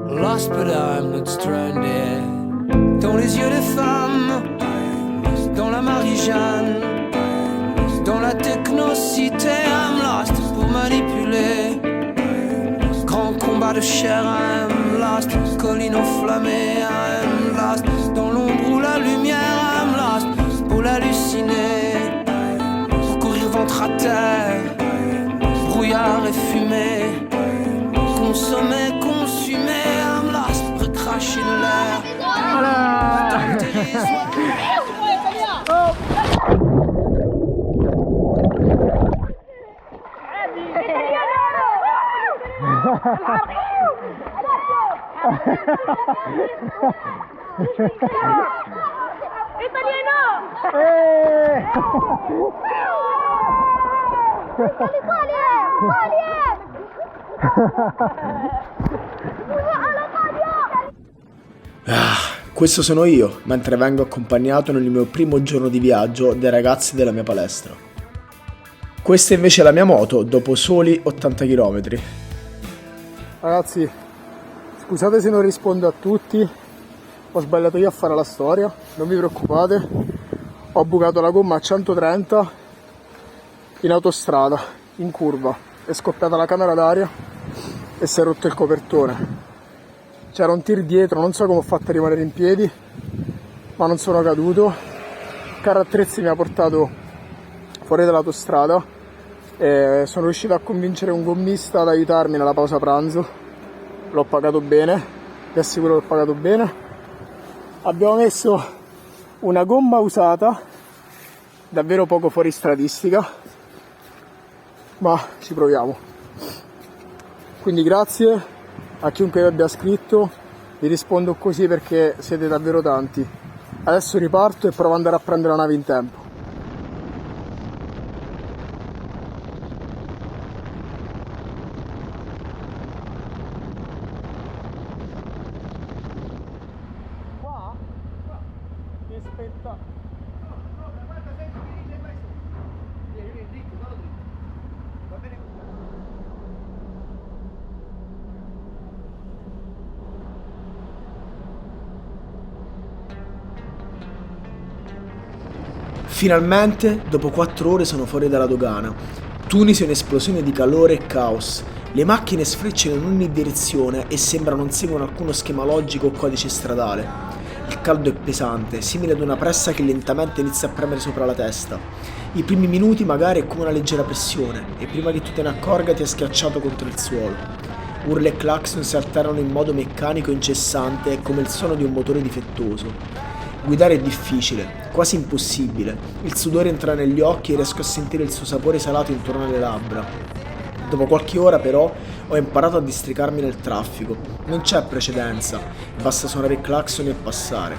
Lost but I'm not stranded. Dans les yeux de femmes, dans la Marie-Jeanne, dans la technocité, I'm lost pour manipuler. Grand combat de chair, I'm lost. Colline enflammée, I'm lost. Dans l'ombre ou la lumière, I'm lost pour l'halluciner. Pour courir ventre à terre, brouillard et fumée. Consommer, consumer, I'm lost, recracher de l'air. Voilà. Questo sono io, mentre vengo accompagnato nel mio primo giorno di viaggio dai ragazzi della mia palestra. Questa invece è la mia moto, dopo soli 80 km. Ragazzi, scusate se non rispondo a tutti, ho sbagliato io a fare la storia, non vi preoccupate, ho bucato la gomma a 130 in autostrada, in curva, è scoppiata la camera d'aria e si è rotto il copertone. C'era un tir dietro, non so come ho fatto a rimanere in piedi, ma non sono caduto. Il carro attrezzi mi ha portato fuori dall'autostrada e sono riuscito a convincere un gommista ad aiutarmi nella pausa pranzo. L'ho pagato bene, vi assicuro che l'ho pagato bene. Abbiamo messo una gomma usata, davvero poco fuoristradistica, ma ci proviamo. Quindi grazie a chiunque vi abbia scritto, vi rispondo così perché siete davvero tanti. Adesso riparto e provo ad andare a prendere la nave in tempo. Qua? Mi aspetta. Va bene. Finalmente, dopo 4 ore sono fuori dalla dogana. Tunisi è un'esplosione di calore e caos. Le macchine sfrecciano in ogni direzione e sembra non seguono alcuno schema logico o codice stradale. Il caldo è pesante, simile ad una pressa che lentamente inizia a premere sopra la testa. I primi minuti magari è come una leggera pressione e prima che tu te ne accorga ti è schiacciato contro il suolo. Urla e clacson si alternano in modo meccanico e incessante come il suono di un motore difettoso. Guidare è difficile, quasi impossibile. Il sudore entra negli occhi e riesco a sentire il suo sapore salato intorno alle labbra. Dopo qualche ora però ho imparato a districarmi nel traffico. Non c'è precedenza, basta suonare il clacson e passare.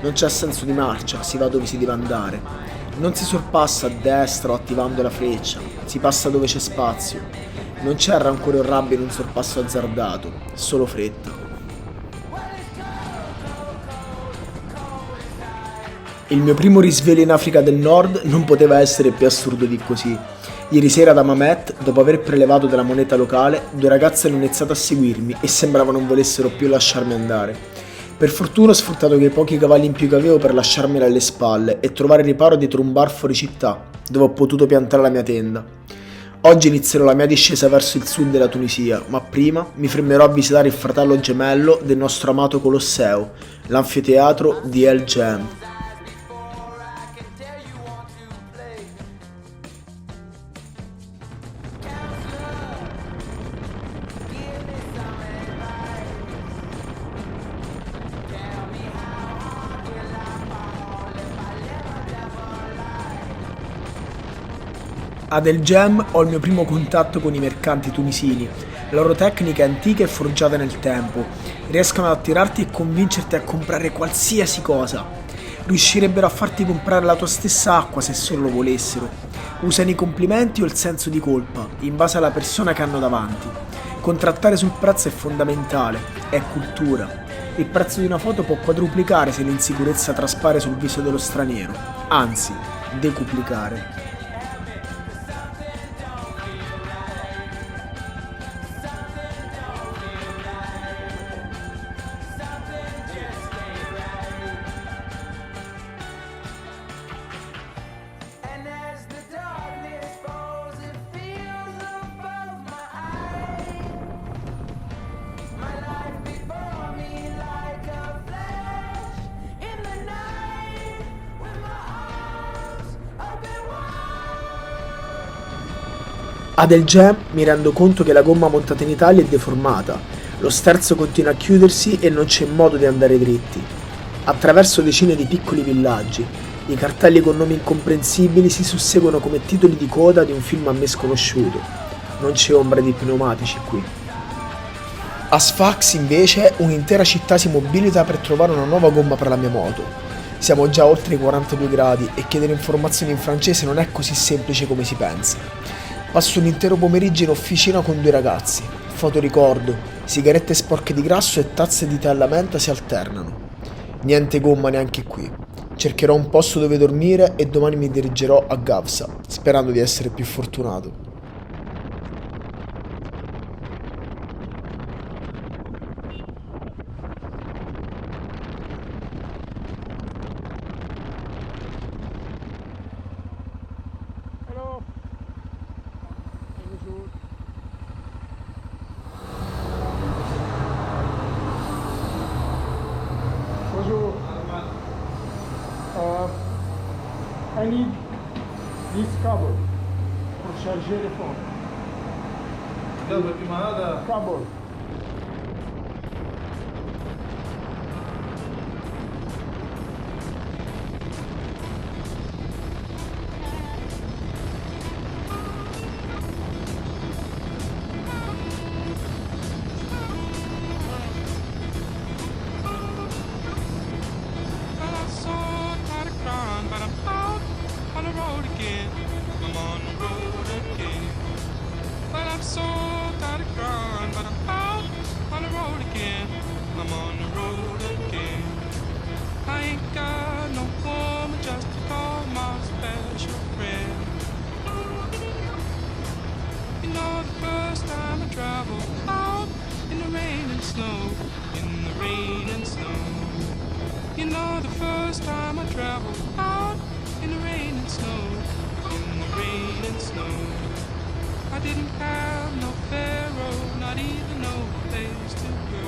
Non c'è senso di marcia, si va dove si deve andare. Non si sorpassa a destra o attivando la freccia, si passa dove c'è spazio. Non c'è rancore o rabbia in un sorpasso azzardato, solo fretta. Il mio primo risveglio in Africa del Nord non poteva essere più assurdo di così. Ieri sera da Mamet, dopo aver prelevato della moneta locale, 2 ragazze hanno iniziato a seguirmi e sembrava non volessero più lasciarmi andare. Per fortuna ho sfruttato quei pochi cavalli in più che avevo per lasciarmela alle spalle e trovare riparo dietro un bar fuori città, dove ho potuto piantare la mia tenda. Oggi inizierò la mia discesa verso il sud della Tunisia, ma prima mi fermerò a visitare il fratello gemello del nostro amato Colosseo, l'anfiteatro di El Jem. Ad El Jem ho il mio primo contatto con i mercanti tunisini. La loro tecnica è antica e forgiata nel tempo. Riescono ad attirarti e convincerti a comprare qualsiasi cosa. Riuscirebbero a farti comprare la tua stessa acqua se solo lo volessero. Usano i complimenti o il senso di colpa, in base alla persona che hanno davanti. Contrattare sul prezzo è fondamentale, è cultura. Il prezzo di una foto può quadruplicare se l'insicurezza traspare sul viso dello straniero, anzi, decuplicare. Ad El Jem mi rendo conto che la gomma montata in Italia è deformata, lo sterzo continua a chiudersi e non c'è modo di andare dritti. Attraverso decine di piccoli villaggi, i cartelli con nomi incomprensibili si susseguono come titoli di coda di un film a me sconosciuto. Non c'è ombra di pneumatici qui. A Sfax invece un'intera città si mobilita per trovare una nuova gomma per la mia moto. Siamo già oltre i 42 gradi e chiedere informazioni in francese non è così semplice come si pensa. Passo un intero pomeriggio in officina con 2 ragazzi. Fotoricordo, sigarette sporche di grasso e tazze di tè alla menta si alternano. Niente gomma neanche qui. Cercherò un posto dove dormire e domani mi dirigerò a Gavsa, sperando di essere più fortunato. Hello. Bonjour. I need this cable pour charger le phone. Cable. You know, the first time I traveled out in the rain and snow, in the rain and snow, I didn't have no pharaoh, not even no place to go.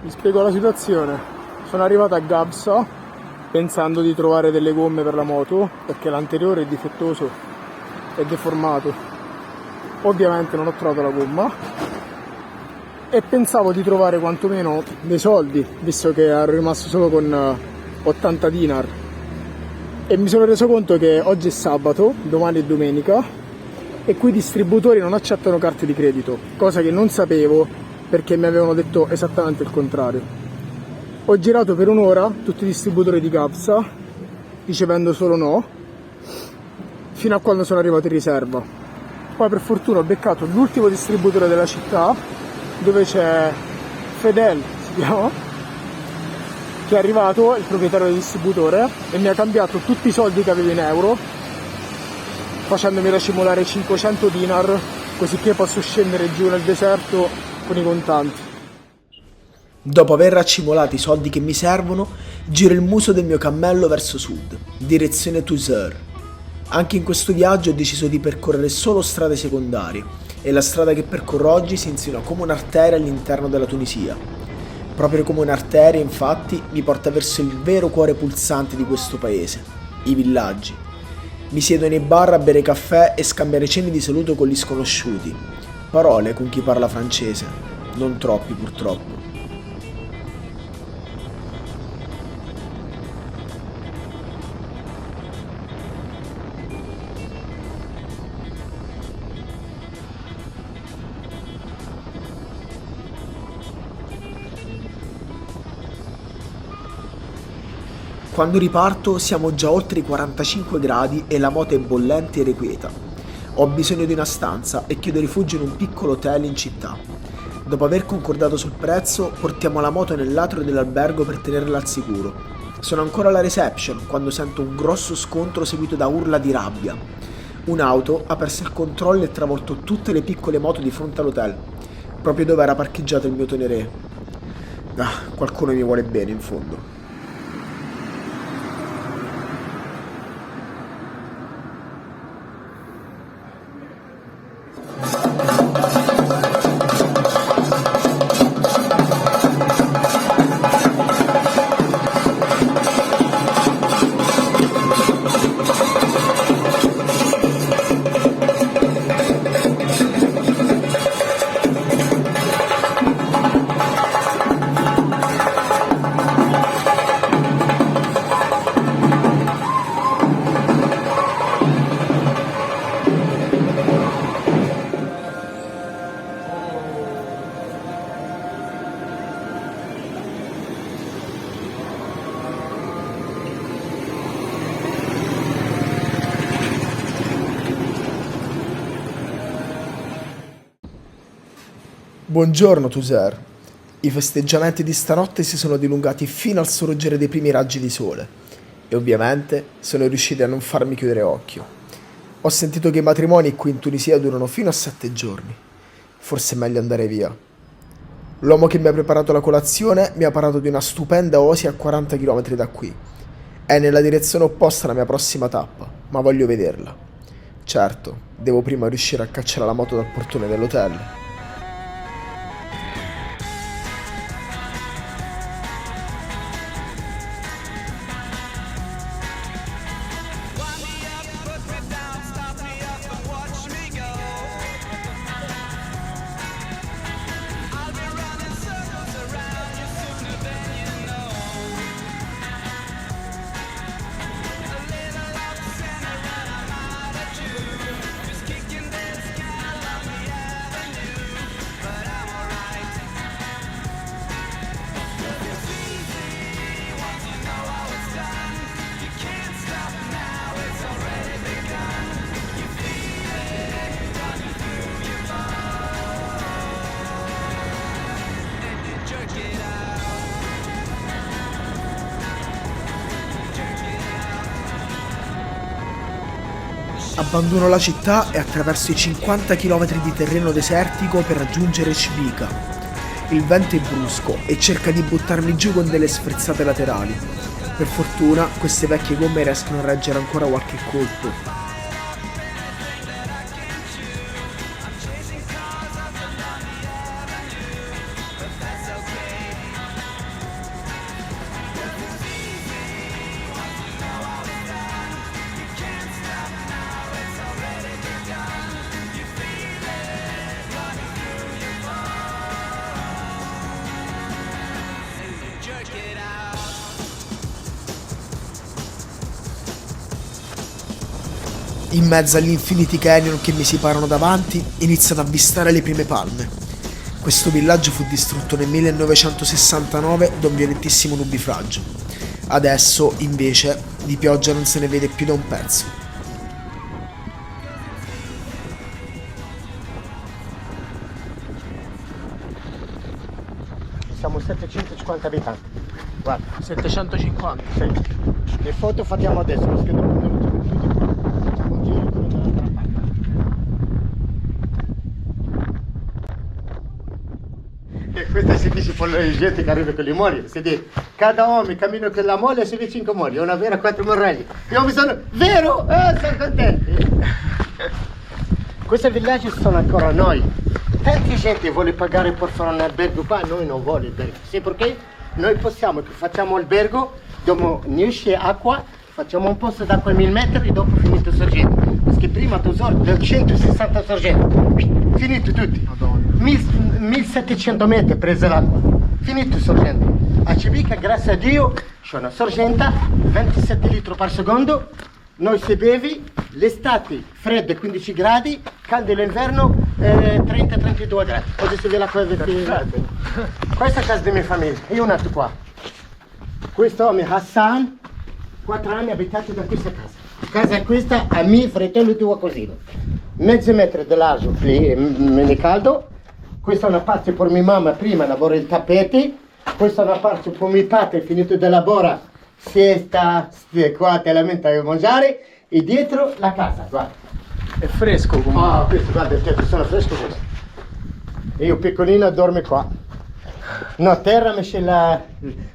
Vi spiego la situazione. Sono arrivato a Gavsa pensando di trovare delle gomme per la moto perché l'anteriore è difettoso, è deformato. Ovviamente non ho trovato la gomma e pensavo di trovare quantomeno dei soldi, visto che ero rimasto solo con 80 dinar, e mi sono reso conto che oggi è sabato, domani è domenica e qui i distributori non accettano carte di credito, cosa che non sapevo perché mi avevano detto esattamente il contrario. Ho girato per un'ora tutti i distributori di Gavsa ricevendo solo no, fino a quando sono arrivato in riserva. Poi per fortuna ho beccato l'ultimo distributore della città, dove c'è Fedel, si chiama, che è arrivato, il proprietario del distributore, e mi ha cambiato tutti i soldi che avevo in euro, facendomi racimolare 500 dinar, così che posso scendere giù nel deserto con i contanti. Dopo aver raccimolato i soldi che mi servono, giro il muso del mio cammello verso sud, direzione Tuzeur. Anche in questo viaggio ho deciso di percorrere solo strade secondarie, e la strada che percorro oggi si insinua come un'arteria all'interno della Tunisia. Proprio come un'arteria, infatti, mi porta verso il vero cuore pulsante di questo paese, i villaggi. Mi siedo nei bar a bere caffè e scambiare cenni di saluto con gli sconosciuti. Parole con chi parla francese, non troppi purtroppo. Quando riparto siamo già oltre i 45 gradi e la moto è bollente e irrequieta. Ho bisogno di una stanza e chiedo rifugio in un piccolo hotel in città. Dopo aver concordato sul prezzo, portiamo la moto nell'atrio dell'albergo per tenerla al sicuro. Sono ancora alla reception quando sento un grosso scontro seguito da urla di rabbia. Un'auto ha perso il controllo e travolto tutte le piccole moto di fronte all'hotel, proprio dove era parcheggiato il mio Tonneré. Qualcuno mi vuole bene in fondo. Buongiorno, Tuser. I festeggiamenti di stanotte si sono dilungati fino al sorgere dei primi raggi di sole e ovviamente sono riusciti a non farmi chiudere occhio. Ho sentito che i matrimoni qui in Tunisia durano fino a 7 giorni. Forse è meglio andare via. L'uomo che mi ha preparato la colazione mi ha parlato di una stupenda oasi a 40 km da qui. È nella direzione opposta alla mia prossima tappa, ma voglio vederla. Certo, devo prima riuscire a cacciare la moto dal portone dell'hotel. Abbandono la città e attraverso i 50 km di terreno desertico per raggiungere Civita. Il vento è brusco e cerca di buttarmi giù con delle sferzate laterali. Per fortuna queste vecchie gomme riescono a reggere ancora qualche colpo. In mezzo agli infiniti canyon che mi si parano davanti, inizio ad avvistare le prime palme. Questo villaggio fu distrutto nel 1969 da un violentissimo nubifragio. Adesso, invece, di pioggia non se ne vede più da un pezzo. Siamo 750 abitanti. Guarda, 750. sì. Le foto facciamo adesso, perché dopo non facciamo più di qua. Facciamo un giro come dall'altra parte. E questa si dice per la gente che arriva con le mogli. Si dice, cada uomo cammina con la moglie e si vede 5 mogli. Una vera 4 morelli. Io mi sono, vero? Sono contenti. Questo villaggio sono ancora noi. Tanta gente vuole pagare per fare un albergo qua, noi non vogliamo albergo. Sai perché? Noi possiamo, facciamo albergo, dopo ne esce acqua, facciamo un posto d'acqua a 1000 metri e dopo finito il sorgente. Perché prima tu sorgi 160 sorgenti, finito tutti. Madonna. 1700 metri presa l'acqua, finito il sorgente. A Civica, grazie a Dio, c'è una sorgente, 27 litri per secondo. Noi si bevi, l'estate freddo 15 gradi, caldo l'inverno 30-32 gradi. Oggi si vede l'acqua del Questa è la casa della mia famiglia, io nato qua. Questo è mio Hassan, 4 anni abitato da questa casa. Casa è questa, a mio fratello e tuo cosino. Mezzo metro di largo, è caldo. Questa è una parte per mia mamma, prima lavora il tappeti. Questa è una parte per mio padre, finito di lavorare. Siesta, qua te la mente a mangiare e dietro la casa, guarda. È fresco comunque. Ah, questo guarda, il tetto sono fresco questo. E io piccolino dormo qua. No, terra mi c'è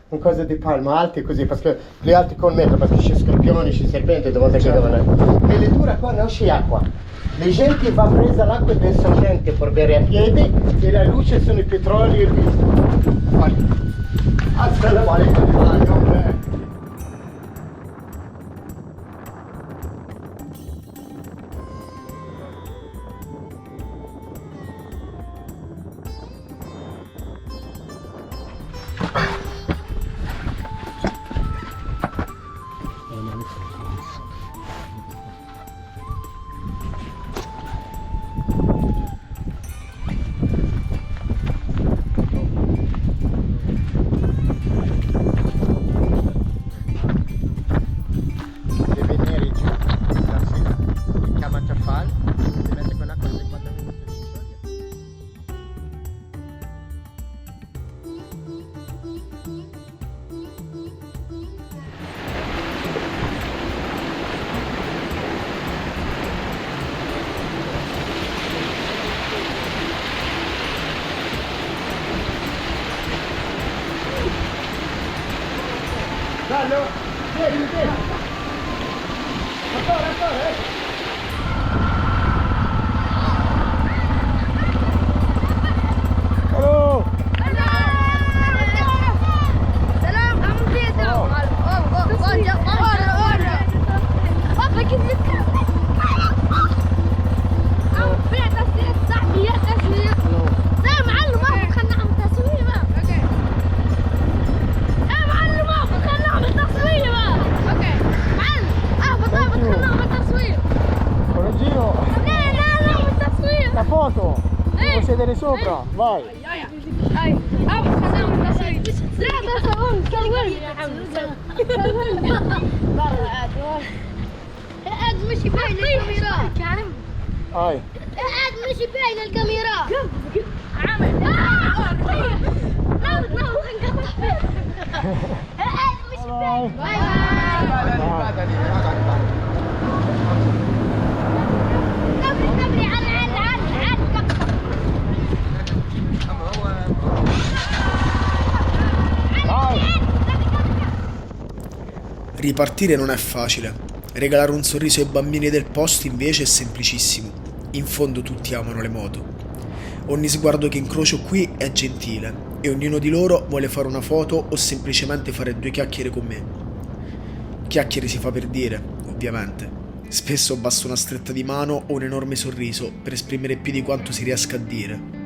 un cosa di palma alti così, perché le alti con metro, perché c'è scorpioni, c'è serpenti, dove che devono. E le dura qua non c'è acqua. Le gente va presa l'acqua del sorgente per bere a piedi e la luce sono i petroli e il riso. Guarda. Assalamu alaikum. Bello? Vieni, vieni. Ancora. Hello. سلام عم بيدو بابا كيف عم بيدو تسويق تسويق زي معلم بابا خلنا عم تسويق اوكي ايه معلم بابا خلنا عم تسويق اوكي معلم بابا خلنا عم تسويق Correggino. لا عم تسويق La foto. Puoi sedere sopra. Vai. اي خلنا عم تسويق لا بس اقول سوي يا عم قاعد مشي باين الكاميرا Vai. قاعد مشي باين الكاميرا عامل قاعد مشي باين باي باي كبري عن Ripartire non è facile. Regalare un sorriso ai bambini del posto invece è semplicissimo. In fondo tutti amano le moto. Ogni sguardo che incrocio qui è gentile e ognuno di loro vuole fare una foto o semplicemente fare due chiacchiere con me. Chiacchiere si fa per dire, ovviamente. Spesso basta una stretta di mano o un enorme sorriso per esprimere più di quanto si riesca a dire.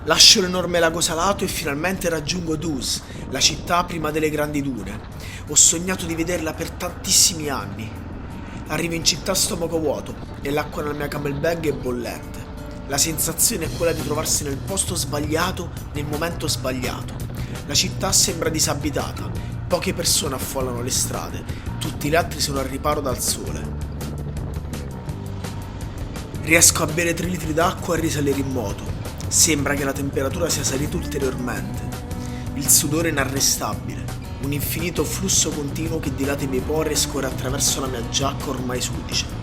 Lascio l'enorme lago salato e finalmente raggiungo Dus, la città prima delle grandi dune. Ho sognato di vederla per tantissimi anni. Arrivo in città a stomaco vuoto e l'acqua nella mia camelbag è bollente. La sensazione è quella di trovarsi nel posto sbagliato nel momento sbagliato. La città sembra disabitata, poche persone affollano le strade, tutti gli altri sono al riparo dal sole. Riesco a bere 3 litri d'acqua e risalire in moto. Sembra che la temperatura sia salita ulteriormente. Il sudore inarrestabile, un infinito flusso continuo che dilata i miei pori e scorre attraverso la mia giacca ormai sudicia.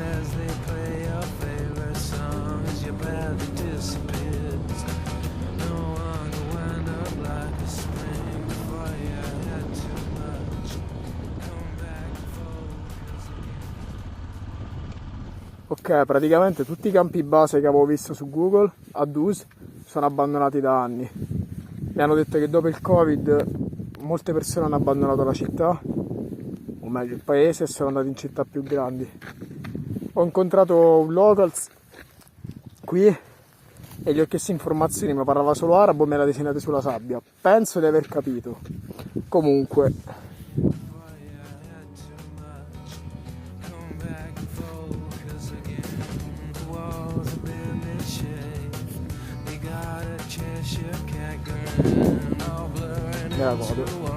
As they play your favorite song as you badly disappear. Ok, praticamente tutti i campi base che avevo visto su Google a Dus sono abbandonati da anni. Mi hanno detto che dopo il Covid molte persone hanno abbandonato la città, o meglio il paese, e sono andati in città più grandi. Ho incontrato un locals qui e gli ho chiesto informazioni, ma parlava solo arabo e me l'ha disegnate sulla sabbia. Penso di aver capito. Comunque, me la godo.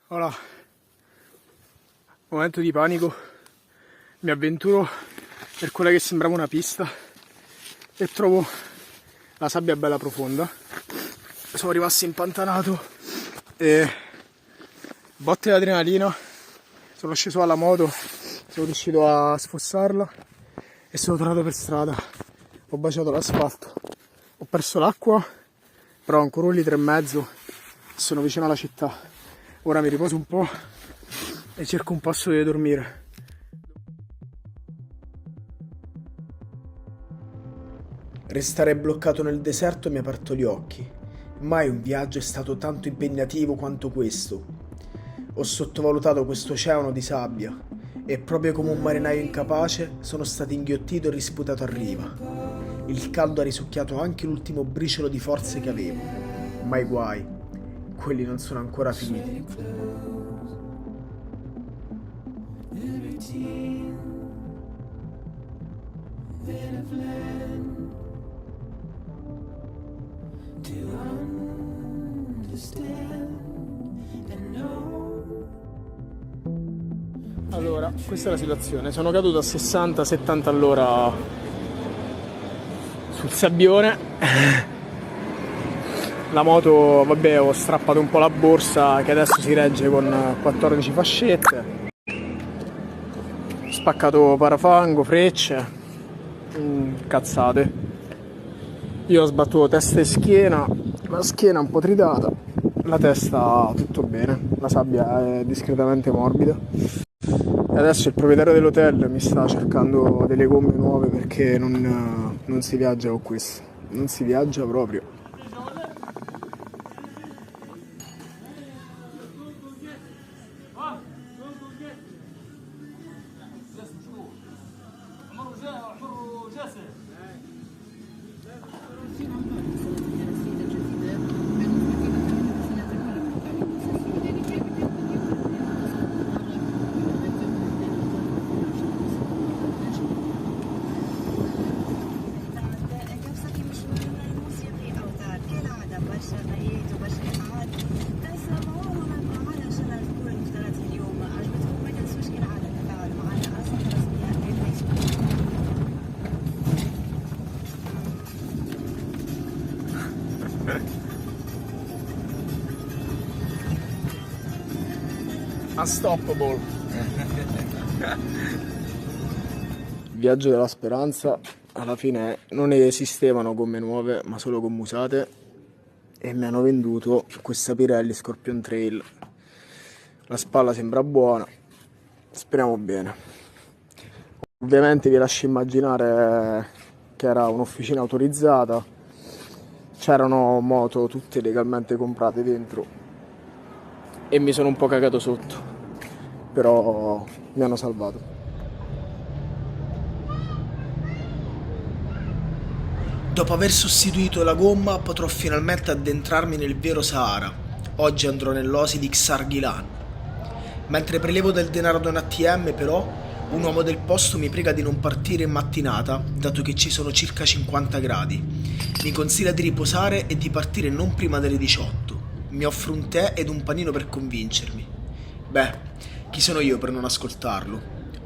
Ora, momento di panico, mi avventuro per quella che sembrava una pista e trovo la sabbia bella profonda. Sono rimasto impantanato e botte di adrenalina, sono sceso dalla moto, sono riuscito a sfossarla e sono tornato per strada. Ho baciato l'asfalto, ho perso l'acqua, però ho ancora 1,5 litri, sono vicino alla città. Ora mi riposo un po' e cerco un posto dove dormire. Restare bloccato nel deserto mi ha aperto gli occhi. Mai un viaggio è stato tanto impegnativo quanto questo. Ho sottovalutato questo oceano di sabbia e proprio come un marinaio incapace sono stato inghiottito e risputato a riva. Il caldo ha risucchiato anche l'ultimo briciolo di forze che avevo. Ma i guai, quelli non sono ancora finiti. Allora, questa è la situazione. Sono caduto a 60-70 all'ora sul sabbione. La moto, vabbè, ho strappato un po' la borsa che adesso si regge con 14 fascette. Ho spaccato parafango, frecce, cazzate. Io ho sbattuto testa e schiena, la schiena un po' tritata, la testa tutto bene, la sabbia è discretamente morbida. E adesso il proprietario dell'hotel mi sta cercando delle gomme nuove perché non si viaggia con queste, non si viaggia proprio. Unstoppable. Il viaggio della speranza alla fine non esistevano gomme nuove ma solo gomme usate e mi hanno venduto questa Pirelli Scorpion Trail. La spalla sembra buona, speriamo bene. Ovviamente vi lascio immaginare che era un'officina autorizzata, c'erano moto tutte legalmente comprate dentro e mi sono un po' cagato sotto, però mi hanno salvato. Dopo aver sostituito la gomma potrò finalmente addentrarmi nel vero Sahara. Oggi andrò nell'oasi di Xargilan. Mentre prelevo del denaro da un ATM però, un uomo del posto mi prega di non partire in mattinata, dato che ci sono circa 50 gradi. Mi consiglia di riposare e di partire non prima delle 18. Mi offre un tè ed un panino per convincermi. Beh, chi sono io per non ascoltarlo?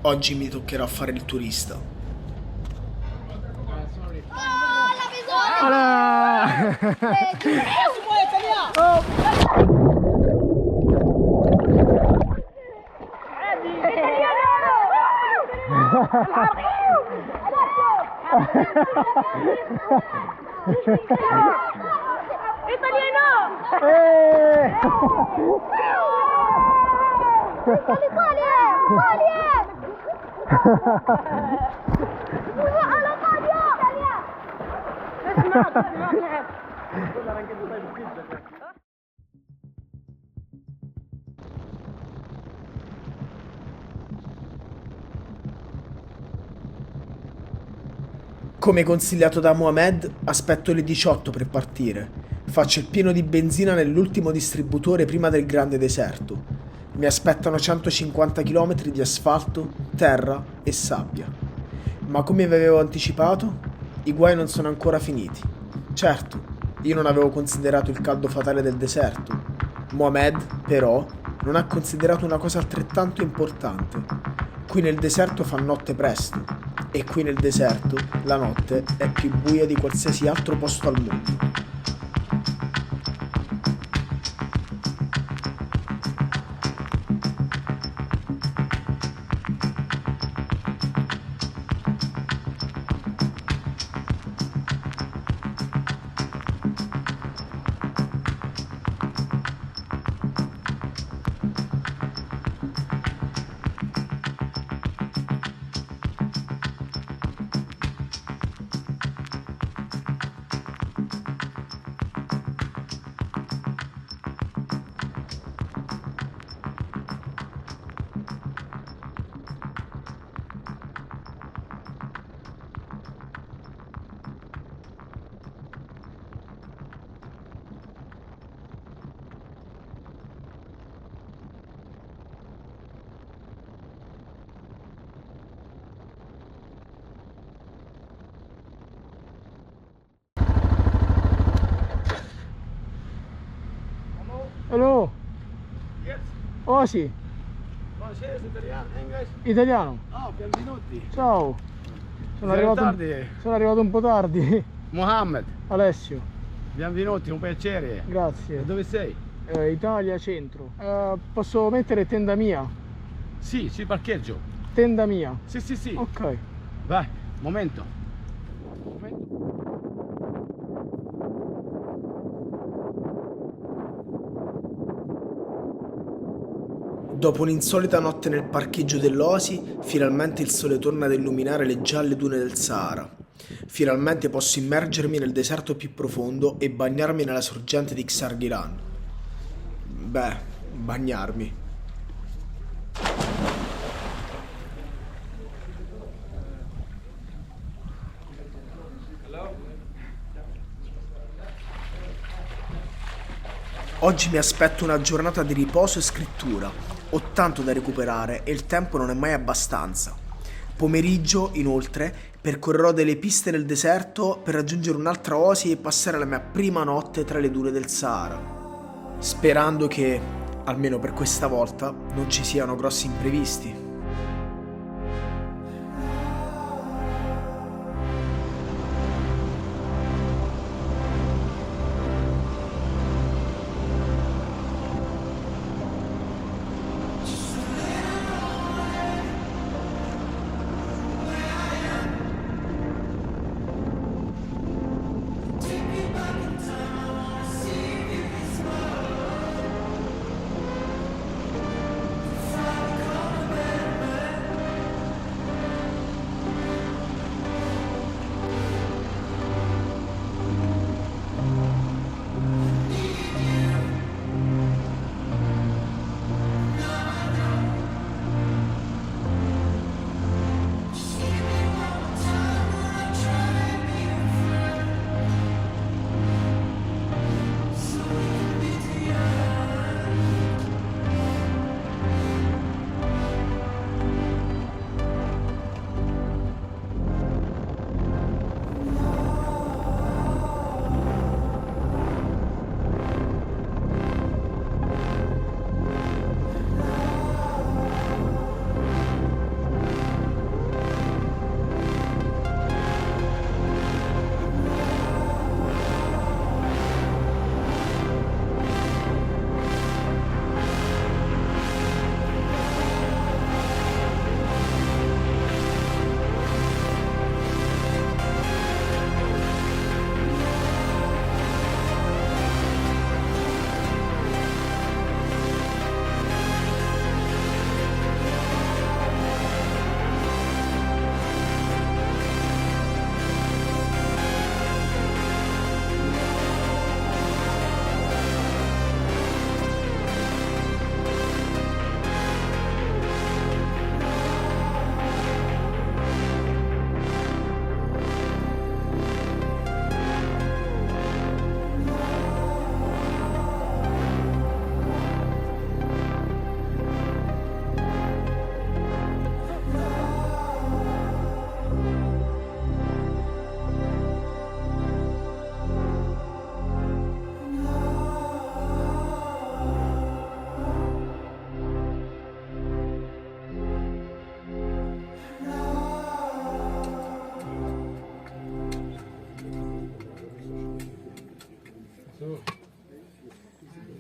Oggi mi toccherà fare il turista. Come consigliato da Mohamed, aspetto le 18 per partire. Faccio il pieno di benzina nell'ultimo distributore prima del grande deserto. Mi aspettano 150 km di asfalto, terra e sabbia. Ma come vi avevo anticipato, i guai non sono ancora finiti. Certo, io non avevo considerato il caldo fatale del deserto. Mohamed, però, non ha considerato una cosa altrettanto importante. Qui nel deserto fa notte presto. E qui nel deserto la notte è più buia di qualsiasi altro posto al mondo. Hello. Yes. Oh sì, Francese, italiano, inglese. italiano. Ah, benvenuti. Ciao. Sono Sei arrivato, tardi. sono arrivato un po' tardi. Mohammed. Alessio. Benvenuti, un piacere. Grazie. Dove sei? Italia centro. Posso mettere tenda mia? Sì, sul parcheggio. Tenda mia. Sì. Ok. Vai, momento. Dopo un'insolita notte nel parcheggio dell'Oasi, finalmente il sole torna ad illuminare le gialle dune del Sahara. Finalmente posso immergermi nel deserto più profondo e bagnarmi nella sorgente di Xargilan. Beh, bagnarmi. Oggi mi aspetto una giornata di riposo e scrittura. Ho tanto da recuperare e il tempo non è mai abbastanza. Pomeriggio, inoltre, percorrerò delle piste nel deserto per raggiungere un'altra oasi e passare la mia prima notte tra le dune del Sahara. Sperando che, almeno per questa volta, non ci siano grossi imprevisti.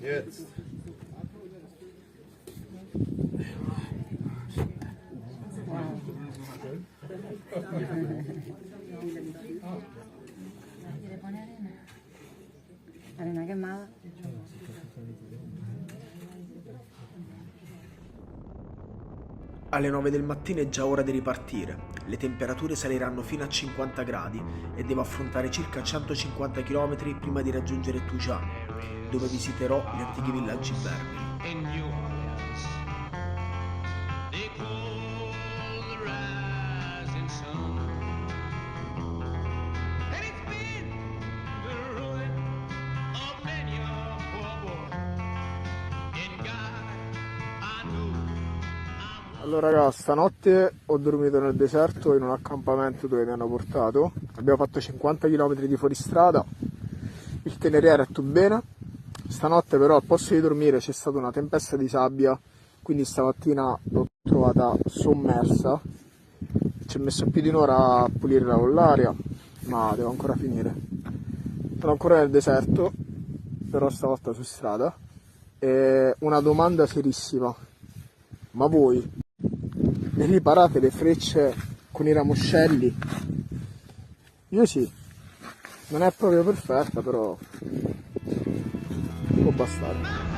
Jetzt. Arena quemada. Alle 9 del mattino è già ora di ripartire. Le temperature saliranno fino a 50 gradi e devo affrontare circa 150 km prima di raggiungere Tujan, dove visiterò gli antichi villaggi berberi. In New Orleans, they call the rising sun, and it's been the ruin of many a poor boy. In God, I know. Allora raga, stanotte ho dormito nel deserto in un accampamento dove mi hanno portato. Abbiamo fatto 50 km di fuoristrada, il teneriere è tutto bene. Stanotte però al posto di dormire c'è stata una tempesta di sabbia, quindi stamattina l'ho trovata sommersa. Ci ho messo più di un'ora a pulire l'aria, ma devo ancora finire. Sono ancora nel deserto, però stavolta su strada. E una domanda serissima: ma voi riparate le frecce con i ramoscelli? Io sì, non è proprio perfetta, però può bastare.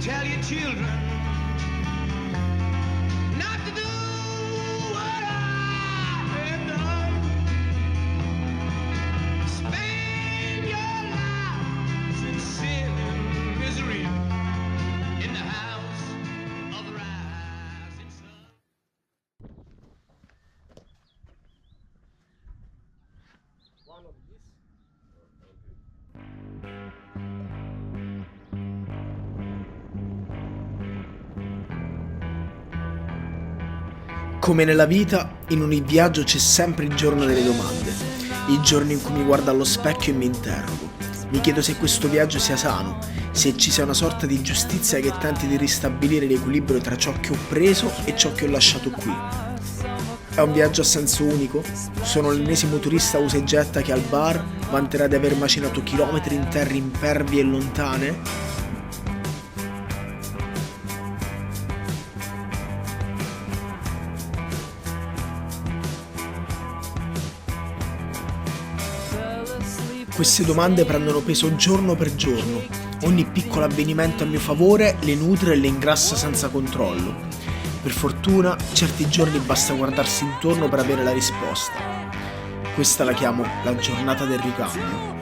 Tell your children not to do what I have done. Spend your lives in sin and misery in the house of the rising sun. Come nella vita, in ogni viaggio c'è sempre il giorno delle domande, il giorno in cui mi guardo allo specchio e mi interrogo. Mi chiedo se questo viaggio sia sano, se ci sia una sorta di giustizia che tenti di ristabilire l'equilibrio tra ciò che ho preso e ciò che ho lasciato qui. È un viaggio a senso unico? Sono l'ennesimo turista usa e getta che al bar vanterà di aver macinato chilometri in terre impervie e lontane? Queste domande prendono peso giorno per giorno. Ogni piccolo avvenimento a mio favore le nutre e le ingrassa senza controllo. Per fortuna, certi giorni basta guardarsi intorno per avere la risposta. Questa la chiamo la giornata del ricambio.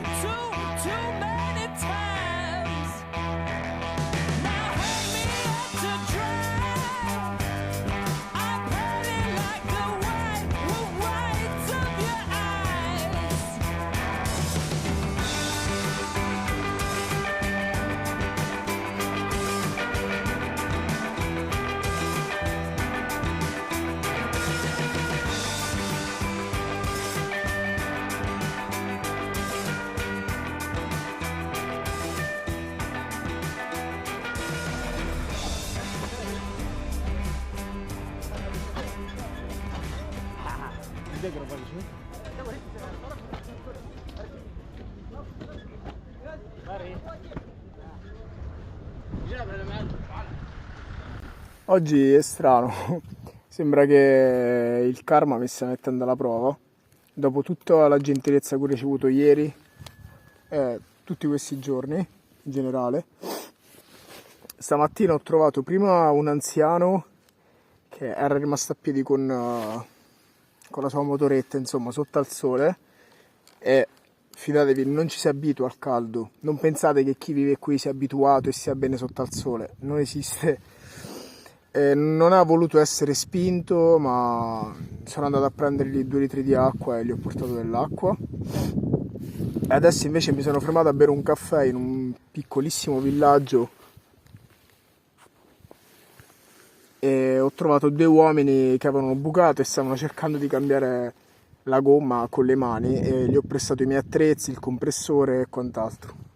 Oggi è strano, sembra che il karma mi stia mettendo alla prova. Dopo tutta la gentilezza che ho ricevuto ieri e tutti questi giorni in generale, stamattina ho trovato prima un anziano che era rimasto a piedi con la sua motoretta, insomma, sotto al sole, e fidatevi, non ci si abitua al caldo. Non pensate che chi vive qui sia abituato e sia bene sotto al sole, non esiste. Non ha voluto essere spinto, ma sono andato a prendergli 2 litri di acqua e gli ho portato dell'acqua. E adesso invece mi sono fermato a bere un caffè in un piccolissimo villaggio e ho trovato 2 uomini che avevano bucato e stavano cercando di cambiare la gomma con le mani e gli ho prestato i miei attrezzi, il compressore e quant'altro.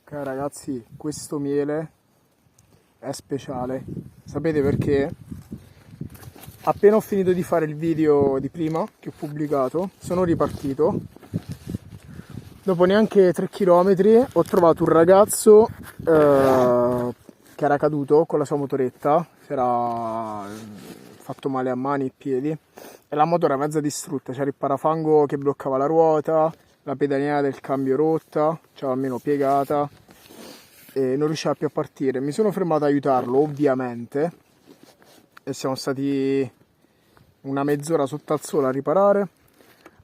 Ok ragazzi, questo miele è speciale, sapete perché? Appena ho finito di fare il video di prima che ho pubblicato, sono ripartito. Dopo neanche 3 km ho trovato un ragazzo che era caduto con la sua motoretta, si era fatto male a mani e piedi e la moto era mezza distrutta, c'era il parafango che bloccava la ruota, la pedaliera del cambio rotta, cioè almeno piegata, e non riusciva più a partire. Mi sono fermato ad aiutarlo ovviamente e siamo stati una mezz'ora sotto al sole a riparare.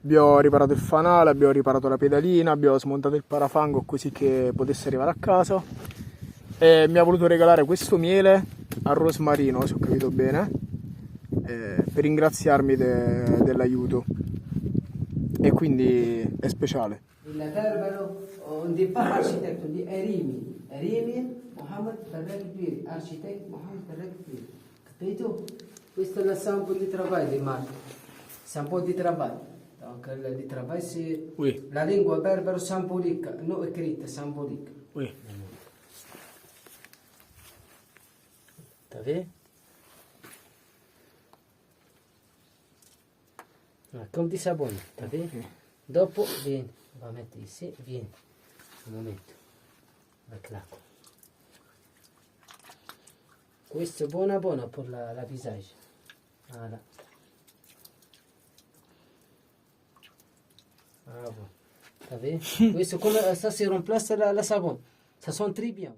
Abbiamo riparato il fanale, abbiamo riparato la pedalina, abbiamo smontato il parafango così che potesse arrivare a casa e mi ha voluto regalare questo miele al rosmarino, se ho capito bene, per ringraziarmi dell'aiuto, e quindi è speciale. Il Berbero, di architetto di Erimi, Mohammed Barrek Piri, architetto Mohammed Barrek Piri. Capito? Questo è il sample di lavoro di Marco, sample di lavoro. Donc, di lavoro c'est Oui. la lingua berbero symbolique, non écrite, symbolique. Oui. T'as vu? Comme di sabone, t'as vu? Dopo vieni, va a mettere ici, vieni, un momento, avec l'acqua. Questo è buona per la visage. Voilà. Bravo. T'as vu? Questo come ça si remplace la savon. Ça sent très bien.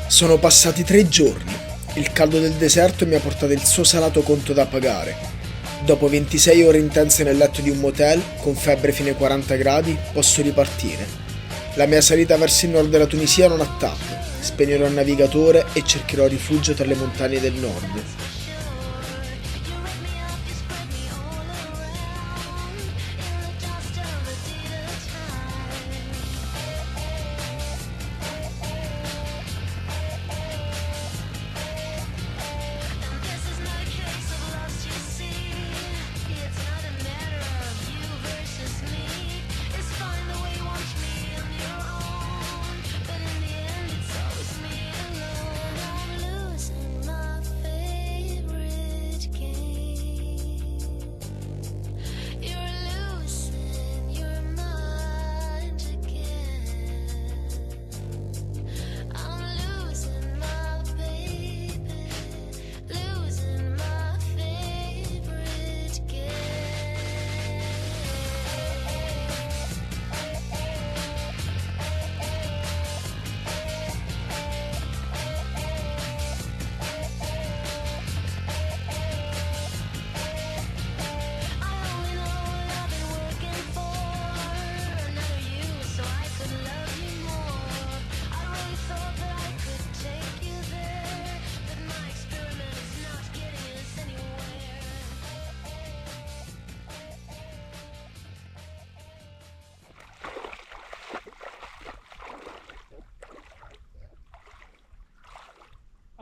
Sono passati 3 giorni. Il caldo del deserto mi ha portato il suo salato conto da pagare. Dopo 26 ore intense nel letto di un motel, con febbre fino ai 40 gradi, posso ripartire. La mia salita verso il nord della Tunisia non ha tappe. Spegnerò il navigatore e cercherò rifugio tra le montagne del nord.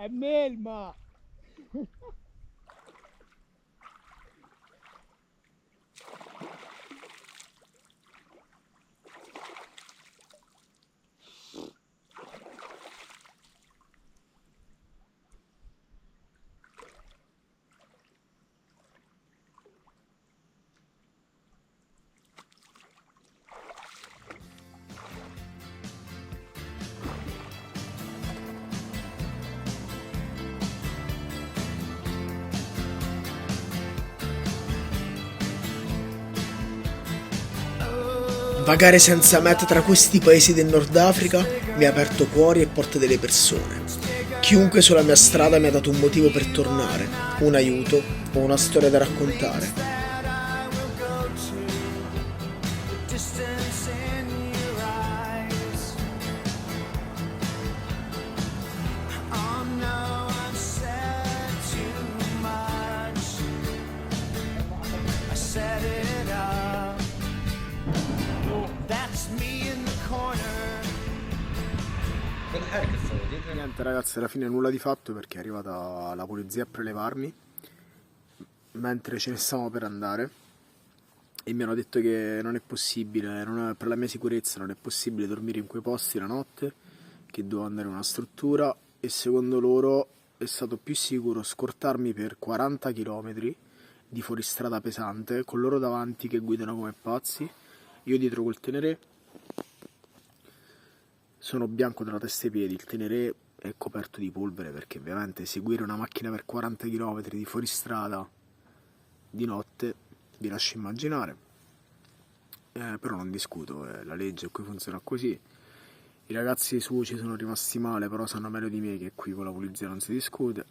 È melma! Vagare senza meta tra questi paesi del Nord Africa mi ha aperto cuori e porte delle persone. Chiunque sulla mia strada mi ha dato un motivo per tornare, un aiuto o una storia da raccontare. Niente ragazzi, alla fine nulla di fatto perché è arrivata la polizia a prelevarmi mentre ce ne stavamo per andare e mi hanno detto che non è possibile, per la mia sicurezza non è possibile dormire in quei posti la notte, che devo andare in una struttura e secondo loro è stato più sicuro scortarmi per 40 km di fuoristrada pesante con loro davanti che guidano come pazzi, io dietro col Teneré. Sono bianco dalla testa ai piedi, il Teneré è coperto di polvere perché ovviamente seguire una macchina per 40 km di fuoristrada di notte vi lascio immaginare, però non discuto, la legge qui funziona così. I ragazzi su ci sono rimasti male, però sanno meglio di me che qui con la polizia non si discute,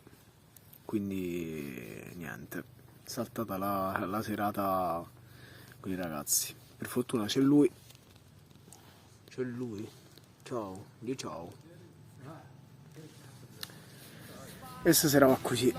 quindi niente, saltata la serata con i ragazzi. Per fortuna c'è lui, ciao, di ciao. E stasera va così.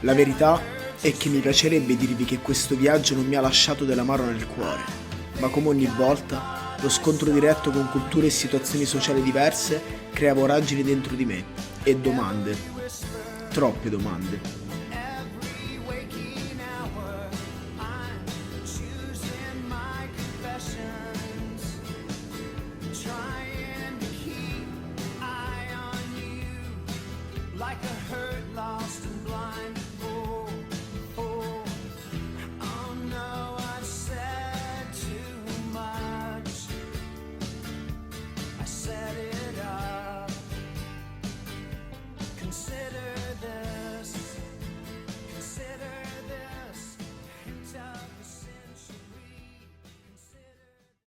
La verità è che mi piacerebbe dirvi che questo viaggio non mi ha lasciato dell'amaro nel cuore, ma come ogni volta, lo scontro diretto con culture e situazioni sociali diverse crea voragini dentro di me e domande, troppe domande.